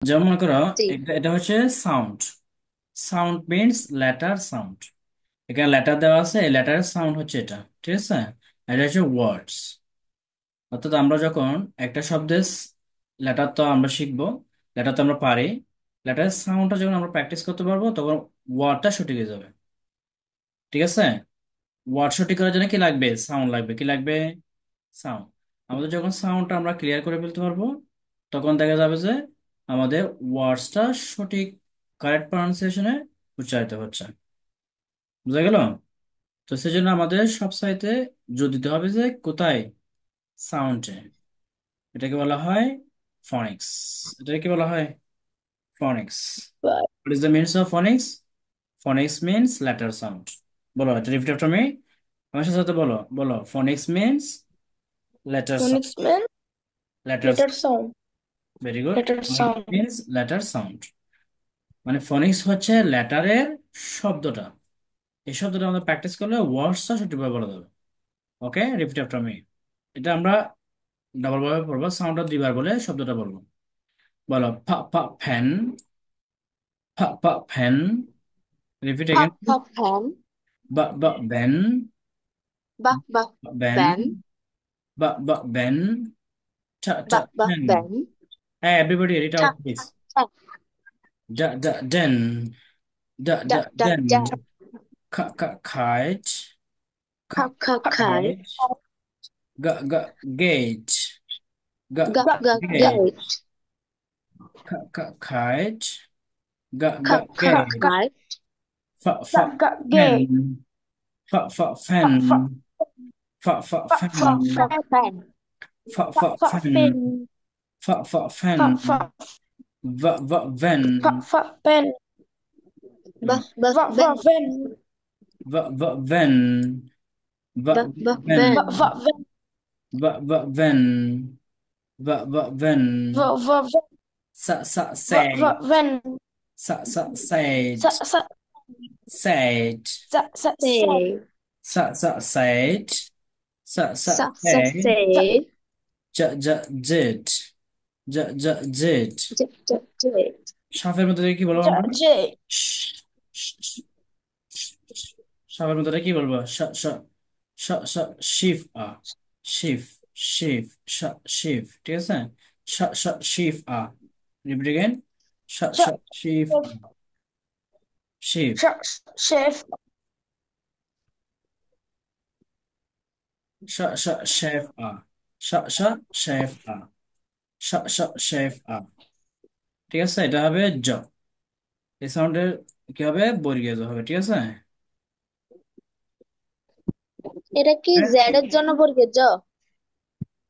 যেমন মনে করো, জি। এটা এটা হচ্ছে sound. Sound means letter sound. এখানে লেটার দেওয়া আছে, এই লেটারের সাউন্ড হচ্ছে এটা। ঠিক আছে, এটা হচ্ছে ওয়ার্ডস। অর্থাৎ আমরা যখন একটা শব্দের লেটার তো আমরা শিখবো, লেটার তো আমরা পারি, লেটারের সাউন্ডটা যখন আমরা প্র্যাকটিস করতে পারবো তখন ওয়ার্ডটা সঠিক হয়ে যাবে। ঠিক আছে, ওয়ার্ড সঠিক করার জন্য কি লাগবে? সাউন্ড লাগবে। কি লাগবে? সাউন্ড। আমাদের যখন সাউন্ডটা আমরা ক্লিয়ার করে ফেলতে পারবো, তখন দেখা যাবে যে আমাদের ওয়ার্ডসটা সঠিক, কারেক্ট প্রনাউন্সিয়েশনে উচ্চারিত হচ্ছে। বুঝা গেল? তো সেজন্য আমাদের সব সাইতে জোর দিতে হবে যে কোথায়? সাউন্ডে। এটাকে বলা হয় ফনিক্স। এটাকে কি বলা হয়? ফনিক্স। What is the means of ফনিক্স? ফনিক্স means letter sound. বলো, এটা রিপিট আফটার মি। আমার সাথে সাথে বলো, বলো, ফনিক্স means letter sound. Phoenix man. Letter. Letter sound. Very good. Letter ফনিক্স sound. Means letter sound. মানে ফনিক্স হচ্ছে লেটারের শব্দটা। এই শব্দটা আমাদের প্র্যাকটিস করলে ওয়ার্ডসটা সঠিকভাবে বলা যাবে। ওকে, রিপিট আফটার মি। এটা আমরা ডাবল ভাবে পড়বো, সাউন্ডটা দুইবার বলে শব্দটা বলবো। বলো, ফা ফা ফ্যান। ফা ফা fan. Repeat puff again. Puff fan. বা বা ব্যান। বাহ বাহ ব্যান। ব্যান। বা বা ব্যান। টা টা বাহ বাহ ফ্যান। ব্যান। হ্যাঁ, এভরিবডি রিড ঠা আউট প্লিজ। ঠা ঠা। ডা ডা ডেন। ডা ডা ডাক ডাক ডেন। ডাক। খা খা খাইট। খা খাপ খাপ খাই। খাইট। গা গা গেট। গা গাক গাক গেট। গেট। খা খা খাইট। গা গা খাপ খাপ গেট। খাই। ফা ফা ফ্যান। ফা ফা ফ্যান। ফা ফা ফাপ ফ্যান। Puff fan. ফা ফা ফ্যান। ফেন। ফা ফা ফ্যান। ফাপ ফাপ va va ভ্যান। ফাপ পেন। বাহ বাহ বেন। va va van. va বাহ va বাহ ভ্যান। বেন। va va van. va va van. sa sa said. ভেন। sa sa said. সা সা said. সা সা সে। sa sa said. sa sa সা সা said. Say. ja ja did. ja ja did. J J J. সাপের মধ্যে দিয়ে কি বলবো জে আমরা? জে। সাপের মধ্যে দিয়ে কি বলবো? শিফ আ। শিফ। শিফ। শিফ। ঠিক আছে। শিফ আ। Repeat again. শ শিফ। শিফ। শ শেফ। শেফ আ। শ শ শেফ আ। শ শ শেফ আ। ঠিক আছে, এটা হবে জ। এই সাউন্ডের কি হবে? বর্গীয় জ হবে। ঠিক আছে। এটা কি হ্যাঁ? জেড এর জন্য বর্গের জ?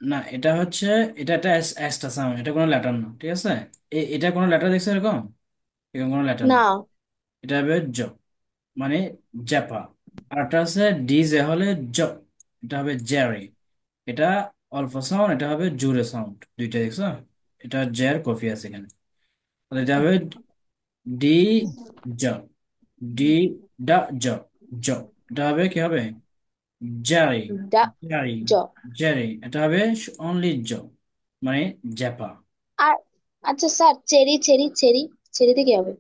না, এটা হচ্ছে, এটা একটা এক্সট্রা সাউন্ড, এটা কোনো লেটার না। ঠিক আছে, এটা কোনো লেটার দেখছো এরকম? এরকম কোনো লেটার না। না। এটা হবে জ, মানে জ্যাপা। আর একটা আছে ডি জে হলে জ, এটা হবে জেরি। এটা অল্প সাউন্ড, এটা হবে জোরে সাউন্ড, দুইটা দেখছো? এটা জের কফি আছে এখানে। তাহলে এটা হবে ডি জ। ডি ডা জ। জ। এটা হবে কি হবে? জেরি। ডা জেরি। জ। জেরি। এটা হবে অনলি জ, মানে জ্যাপা। আর আচ্ছা স্যার, চেরি চেরি চেরি। চেরিতে কি হবে?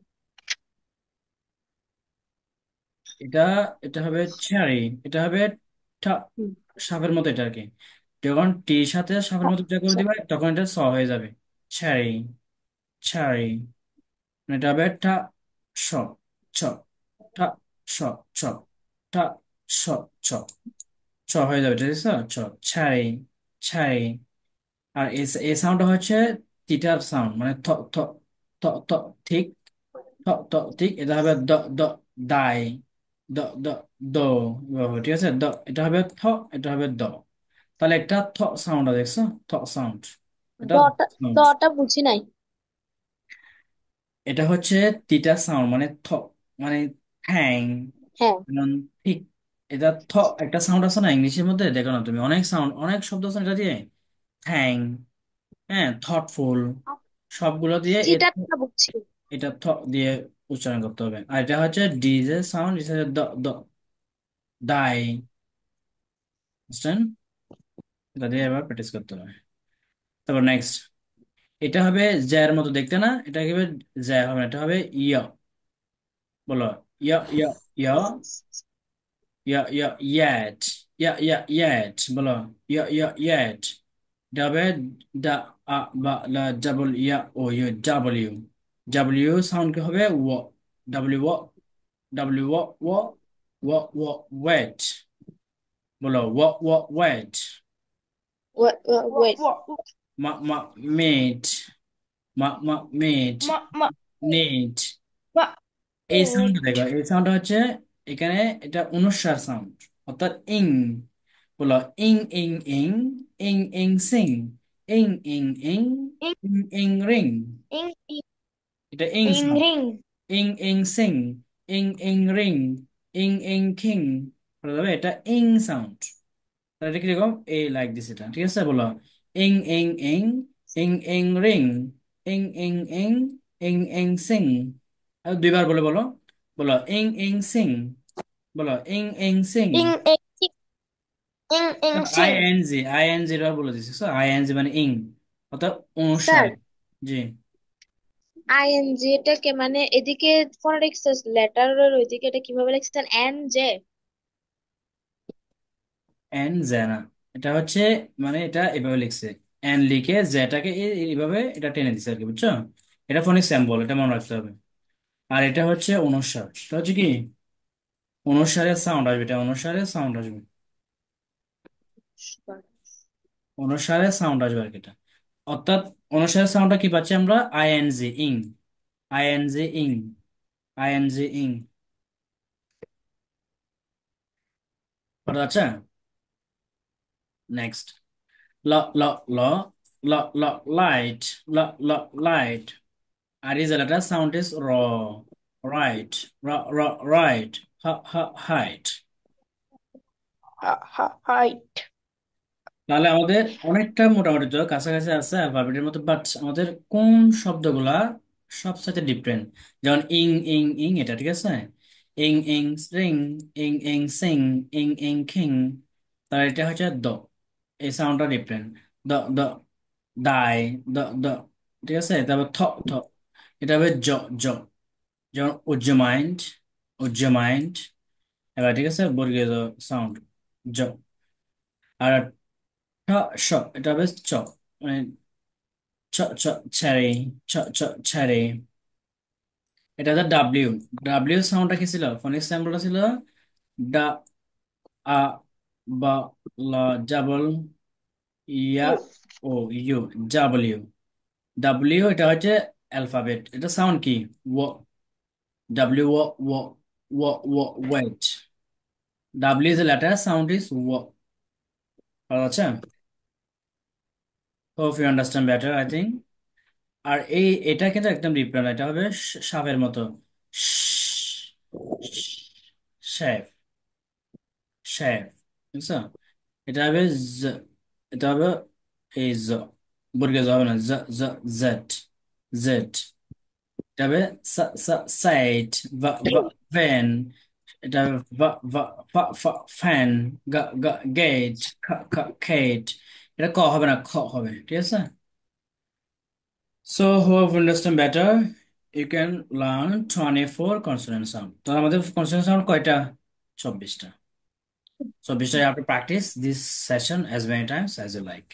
এটা এটা হবে চেরি। এটা হবে ঠা- হুম, সাপের মতো এটা আর কি। যখন টির সাথে সাপের মতো যা করে আচ্ছা। দিবে তখন এটা স হয়ে যাবে। চেরি। চেরি। এটা হবে ঠা স ছ। ঠা স ছ। ঠা স ছ। ছ হয়ে যাবে, ঠিক আছে। ছ। চেরি। চেরি। আর এই সাউন্ডটা হচ্ছে তিটার সাউন্ড, মানে থ থ থ থ। ঠিক। ঠিক, এটা হবে দ দ। দাই। দ দ। দ। এভাবে, ঠিক আছে। এটা হবে থ। এটা হবে দ। তাহলে একটা থ সাউন্ড দেখছো? থ সাউন্ড। এটা দটা সাউন্ড। দটা বুঝি নাই। এটা হচ্ছে তিতা সাউন্ড, মানে থ, মানে ঠ্যাং। হ্যাঁ। যেমন ঠিক। এটা থ একটা সাউন্ড আছে না ইংলিশের মধ্যে, দেখো না তুমি, অনেক সাউন্ড, অনেক শব্দ আছে না এটা দিয়ে। ঠ্যাং। হ্যাঁ, থটফুল, সবগুলো দিয়ে থিটাটা বুঝছি। এটা থ দিয়ে উচ্চারণ করতে হবে। আর এটা হচ্ছে ডিজে সাউন্ড, এটা হচ্ছে দ দ। দাই। বুঝছেন? এটা দিয়ে এবার প্র্যাকটিস করতে হবে। তারপর নেক্সট। এটা হবে জ্যার মতো দেখতে না, এটা হবে জ্যা হবে না, এটা হবে ইয়। বলো ইয় ইয় ইয় ইয় ইয় ইয়াট, ইয়াট বলো ইয় ইয় ইয়াট। এটা হবে দা আ বা লা ডাবল ইয়া ও ইউ ডাব্লিউ। ডাব্লিউ সাউন্ড কি হবে ও, ডাব্লিউ ও, ডাব্লিউ ও ও ও ও ওয়েট। বলো ও ও ওয়েট। Wait. মা মা মেট, মা মেট, Ma, ma, নেট। ma, এই সাউন্ডটা wait. দেখো, এই সাউন্ডটা হচ্ছে এখানে, এটা অনুস্বার সাউন্ড, অর্থাৎ ইং। বলো ইং ইং ইং, ইং ইং সিং, ইং ইং ইং, Ing, ইং ইং রিং। ing, ing, এটা ইং ing, সাউন্ড। ring. ইং ইং সিং, ইং ইং রিং, ইং ইং কিং। বলা যাবে এটা ইং সাউন্ড। এটা কিরকম, এই লাইক দিস, এটা ঠিক আছে। বলো ইং ইং ইং, ইং ইং রিং, ইং ইং ইং, ইং ইং সিং। আর দুইবার বলে বলো, বলো ইং ইং সিং, বলো ing ing sing. Ing, ing, sing. Ing, ing, sing. I N G, I N G বার বলে দিচ্ছি, আইএনজি মানে ইং, অর্থাৎ স্যার, অনুসারে। জি। আইএনজি এটাকে মানে এদিকে ফনেটিক্স লেটারের ওইদিকে এটা কিভাবে লিখছেন? N J. এন জেনা, এটা হচ্ছে মানে এটা এভাবে লিখছে, এন লিখে জেটাকে এইভাবে এটা টেনে দিছে আর কি, বুঝছো? এটা ফোনিক স্যাম্বল, এটা মনে রাখতে হবে। আর এটা হচ্ছে অনুস্বার, এটা হচ্ছে কি অনুসারে সাউন্ড আসবে, এটা অনুসারে সাউন্ড আসবে, অনুসারে সাউন্ড আসবে আর কি এটা। অর্থাৎ অনুসারে সাউন্ডটা কি পাচ্ছি আমরা, আইএনজি ইং, আইএনজি ইং, আইএনজি ইং। পড়া যাচ্ছে? নেক্সট, ল ল ল ল ল লাইট, ল ল লাইট। আর is a letter sound is raw, right, right, height। Height. তাহলে আমাদের অনেকটা মোটামুটি তো কাছাকাছি আছে অ্যালফাবেটের মতো, বাট আমাদের কোন শব্দগুলা সবসাথে ডিফারেন্ট। যেমন ইং ইং ইং, এটা ঠিক আছে, ইং ইং রিং, ইং ইং সিং, ইং ইং খিং। তাহলে এটা হচ্ছে দ, এই সাউন্ডটা ডিফারেন্ট। দ দ দাই, দ দ, ঠিক আছে। তারপর থ থ, এটা হবে জ জ। যেমন উজ্জমাইন্ড, উজ্জমাইন্ড। এবার ঠিক আছে, বর্গীয় সাউন্ড জ। আর ঠ স, এটা হবে চ, মানে চ চ ছেড়ে, চ চ ছেড়ে। এটা হচ্ছে ডাব্লিউ। ডাব্লিউ সাউন্ডটা কি ছিল, ফোনিক স্যাম্পলটা ছিল ডা আ বা লা ডাবল ইয়া ইউ। ও ইউ, ডাব্লিউ। ডাব্লিউ এটা হচ্ছে অ্যালফাবেট, এটা সাউন্ড কি ও, ডাব্লিউ ও ও ও ও wait. W is letter sound is ও। আচ্ছা, hope you understand better I think. আর এটা কিন্তু একদম ডিফারেন্ট, এটা হবে সাপের মতো, শেফ, শেফ, বুঝছো? এটা হবে জ, এটা হবে এই জ, বর্গে জ হবে না, জ জ, জেড, জেড। এটা হবে সাইট, ভা ভা ভ্যান। এটা হবে ভা ভা ফা ফা ফ্যান, গা গা গেট, খা খা খেট। এটা ক হবে না, খ হবে, ঠিক আছে। So, who understand better, you can learn 24 consonant sound. তো আমাদের consonant sound কয়টা? 24টা। 24টা, you have to practice this session as many times as you like.